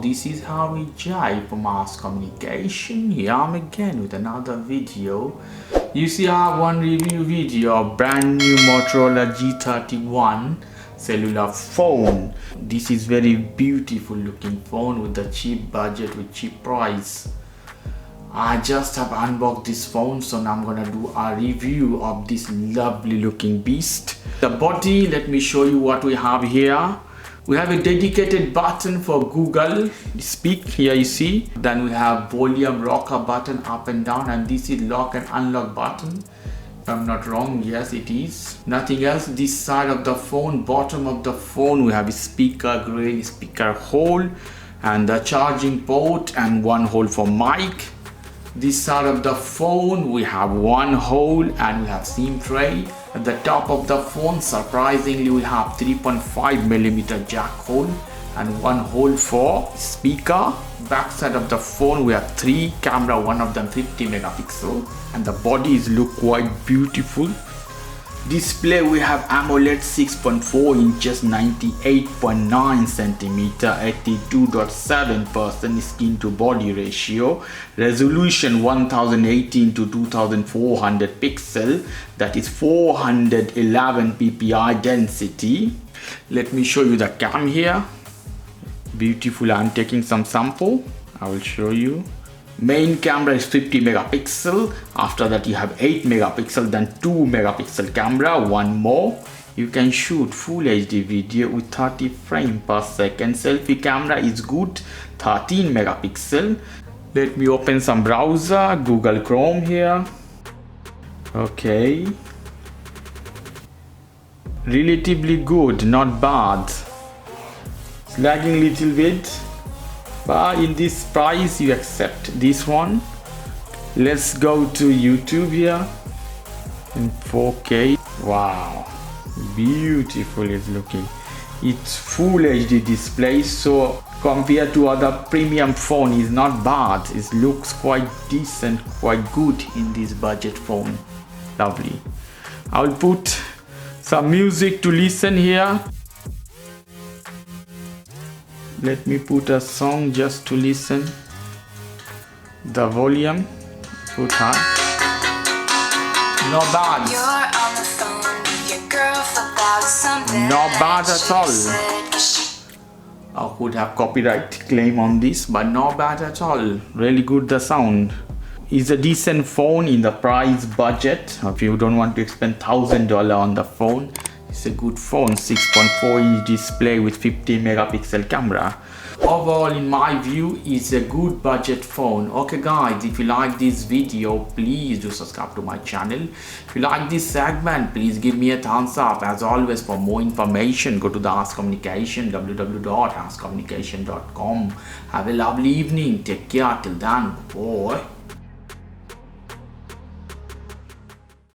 this is Harry J from Ask Communication. Here I'm again with another video. You see, I have one review video of brand new Motorola G31 cellular phone. This is very beautiful looking phone with a cheap budget, with cheap price. I just have unboxed this phone, so now I'm gonna do a review of this lovely looking beast. The body, let me show you what we have here. We have a dedicated button for Google Speak, here you see. Then we have volume rocker button up and down, and this is lock and unlock button. If I'm not wrong, yes it is. Nothing else. This side of the phone, bottom of the phone, we have a speaker grill, speaker hole, and the charging port, and one hole for mic. This side of the phone, we have one hole and we have SIM tray. At the top of the phone, surprisingly, we have 3.5mm jack hole and one hole for speaker. Back side of the phone, we have three camera, one of them 50 megapixel, and the bodies look quite beautiful. Display, we have AMOLED 6.4 inches, 98.9 centimeter, 82.7% skin to body ratio, resolution 1018 to 2400 pixel, that is 411 ppi density. Let me show you the cam here. Beautiful. I'm taking some sample. I will show you. Main camera is 50 megapixel. After that you have 8 megapixel, then 2 megapixel camera, one more. You can shoot full HD video with 30 frames per second. Selfie camera is good, 13 megapixel. Let me open some browser, Google Chrome here. Okay. Relatively good, not bad. It's lagging little bit, but in this price you accept this one. Let's go to YouTube here in 4K. Wow, beautiful it's looking. It's full HD display, so compared to other premium phone is not bad. It looks quite decent, quite good in this budget phone. Lovely. I'll put some music to listen here. Let me put a song just to listen. The volume, put high. Not bad. Not bad at all. I could have copyright claim on this, but not bad at all. Really good the sound. It's a decent phone in the price budget. If you don't want to spend $1,000 on the phone, it's a good phone. 6.4 inch display with 50 megapixel camera. Overall, in my view, it's a good budget phone. Okay guys, if you like this video, please do subscribe to my channel. If you like this segment, please give me a thumbs up. As always, for more information, go to the Ask Communication, www.askcommunication.com. Have a lovely evening. Take care till then. Bye.